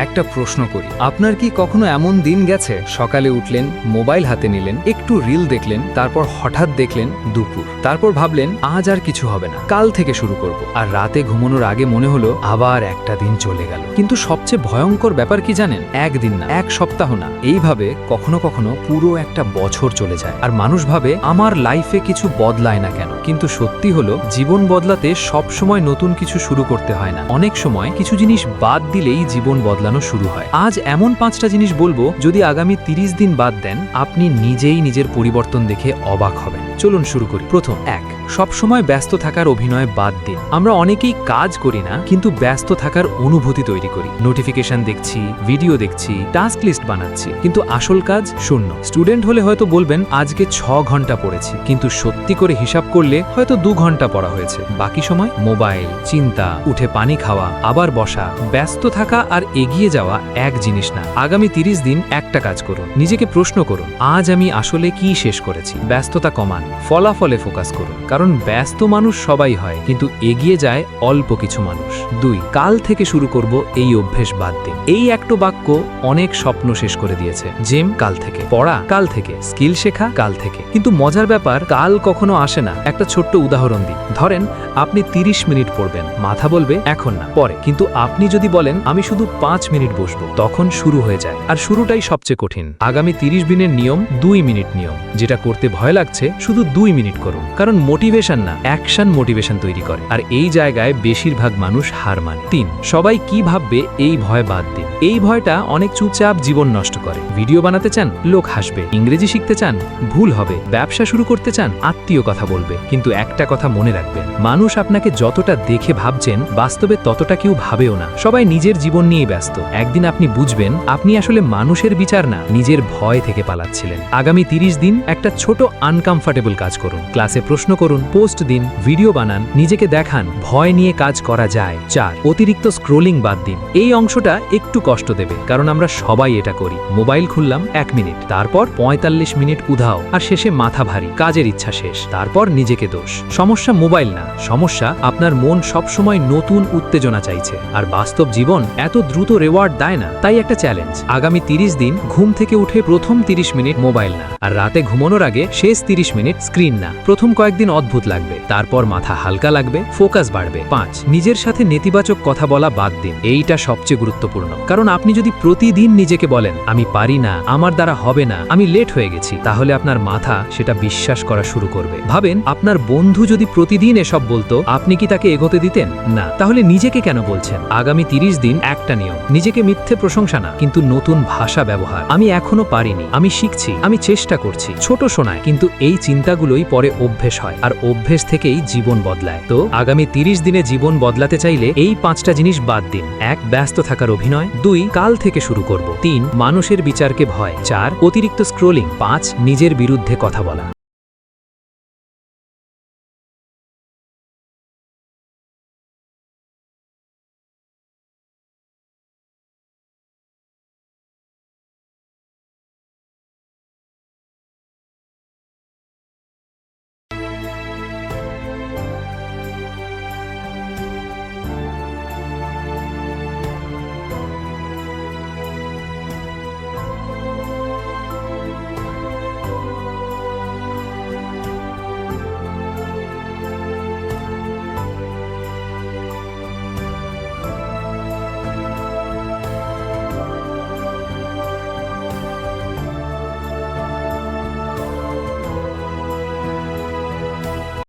একটা প্রশ্ন করি, আপনার কি কখনো এমন দিন গেছে সকালে উঠলেন, মোবাইল হাতে নিলেন, একটু রিল দেখলেন, তারপর হঠাৎ দেখলেন দুপুর, তারপর ভাবলেন আজ আর কিছু হবে না, কাল থেকে শুরু করব, আর রাতে ঘুমানোর আগে মনে হলো আবার একটা দিন চলে গেল। কিন্তু সবচেয়ে ভয়ঙ্কর ব্যাপার কি জানেন? একদিন না, এক সপ্তাহ না, এইভাবে কখনো কখনো পুরো একটা বছর চলে যায়। আর মানুষ ভাবে আমার লাইফে কিছু বদলায় না কেন, কিন্তু সত্যি হলো জীবন বদলাতে সব সময় নতুন কিছু শুরু করতে হয় না। অনেক সময় কিছু জিনিস বাদ দিলেই জীবন বদলানো শুরু হয়। আজ এমন 5টা জিনিস বলবো, যদি আগামী 30 দিন বাদ দেন, আপনি নিজেই নিজের পরিবর্তন দেখে অবাক হবেন। চলুন শুরু করি। প্রথম, সবসময় ব্যস্ত থাকার অভিনয় বাদ দিন। আমরা অনেকেই কাজ করি না, কিন্তু ব্যস্ত থাকার অনুভূতি তৈরি করি। নোটিফিকেশন দেখছি, ভিডিও দেখছি, টাস্ক লিস্ট বানাচ্ছি, কিন্তু আসল কাজ শূন্য। স্টুডেন্ট হলে হয়তো বলবেন আজকে 6 ঘন্টা পড়েছি, কিন্তু সত্যি করে হিসাব করলে হয়তো 2 ঘন্টা পড়া হয়েছে। বাকি সময় মোবাইল, চিন্তা, উঠে পানি খাওয়া, আবার বসা। ব্যস্ত থাকা আর এগিয়ে যাওয়া এক জিনিস না। আগামী 30 দিন একটা কাজ করুন, নিজেকে প্রশ্ন করুন, আজ আমি আসলে কি শেষ করেছি। ব্যস্ততা কমান, ফলাফলে ফোকাস করুন, কারণ ব্যস্ত মানুষ সবাই হয়, কিন্তু এগিয়ে যায় অল্প কিছু মানুষ। 2, কাল থেকে শুরু করব এই অভ্যেস বাদ দিন। এই একটা বাক্য অনেক স্বপ্ন শেষ করে দিয়েছে। জিম কাল থেকে, পড়া কাল থেকে, স্কিল শেখা কাল থেকে। কিন্তু মজার ব্যাপার, কাল কখনো আসে না। একটা ছোট্ট উদাহরণ দিই। ধরেন আপনি 30 মিনিট পড়বেন, মাথা বলবে এখন না, পরে। কিন্তু আপনি যদি বলেন আমি শুধু 5 মিনিট বসবো, তখন শুরু হয়ে যায়। আর শুরুটাই সবচেয়ে কঠিন। আগামী 30 দিনের নিয়ম 2 মিনিট নিয়ম। যেটা করতে ভয় লাগছে শুধু 2 মিনিট করুন, কারণ মোটিভেশন না, অ্যাকশন মোটিভেশন তৈরি করে। আর এই জায়গায় বেশিরভাগ মানুষ হার মানে। 3, সবাই কি ভাববে এই ভয় বাদ দিন। এই ভয়টা অনেক চুপচাপ জীবন নষ্ট করে। ভিডিও বানাতে চান, লোক হাসবে। ইংরেজি শিখতে চান, ভুল হবে। ব্যবসা শুরু করতে চান, আত্মীয় কথা বলবে। কিন্তু একটা কথা মনে রাখবেন, মানুষ আপনাকে যতটা দেখে ভাবছেন, বাস্তবে ততটা কেউ ভাবেও না। সবাই নিজের জীবন নিয়ে ব্যস্ত। একদিন আপনি বুঝবেন আপনি আসলে মানুষের বিচার না, নিজের ভয় থেকে পালাচ্ছিলেন। আগামী 30 দিন একটা ছোট আনকমফর্টেবল কাজ করুন। ক্লাসে প্রশ্ন করুন, পোস্ট দিন, ভিডিও বানান, নিজেকে দেখান ভয় নিয়ে কাজ করা যায়। 4, অতিরিক্ত স্ক্রোলিং বাদ দিন। এই অংশটা একটু কষ্ট দেবে, কারণ আমরা সবাই এটা করি। মোবাইল খুললাম 1 মিনিট, তারপর 45 মিনিট উধাও, আর শেষে মাথা ভারী, কাজের ইচ্ছা শেষ। তারপর নিজেকে দোষ। সমস্যা মোবাইল না, সমস্যা আপনার মন সবসময় নতুন উত্তেজনা চাইছে, আর বাস্তব জীবন এত দ্রুত রেওয়ার্ড দেয় না। তাই একটা চ্যালেঞ্জ, আগামী 30 দিন ঘুম থেকে উঠে প্রথম 30 মিনিট মোবাইল না, আর রাতে ঘুমানোর আগে শেষ 30 মিনিট স্ক্রিন না। প্রথম কয়েকদিন অদ্ভুত লাগবে, তারপর মাথা হালকা লাগবে, ফোকাস বাড়বে। 5, নিজের সাথে নেতিবাচক কথা বলা বাদ দিন। এইটা সবচেয়ে গুরুত্বপূর্ণ, কারণ আপনি যদি প্রতিদিন নিজেকে বলেন আমি পারি না, আমার দ্বারা হবে না, আমি লেট হয়ে গেছি, তাহলে আপনার মাথা সেটা বিশ্বাস করা শুরু করবে। ভাবেন আপনার বন্ধু যদি প্রতিদিন এসব বলতো, আপনি কি তাকে এগোতে দিতেন? না। তাহলে নিজেকে কেন বলছেন? আগামী 30 দিন একটা নিয়ম, নিজেকে মিথ্যে প্রশংসা না, কিন্তু নতুন ভাষা ব্যবহার। আমি এখনো পারিনি, আমি শিখছি, আমি চেষ্টা করছি। ছোট শোনায়, কিন্তু এই চিন্তাগুলোই পরে অভ্যেস হয়, আর অভ্যেস থেকেই জীবন বদলায়। তো আগামী 30 দিনে জীবন বদলাতে চাইলে এই 5টা জিনিস বাদ দিন। 1, ব্যস্ত থাকার অভিনয়। 2, কাল থেকে শুরু করব। 3, মানুষের বিচারকে ভয়। 4, অতিরিক্ত স্ক্রোলিং। 5, নিজের বিরুদ্ধে কথা বলা।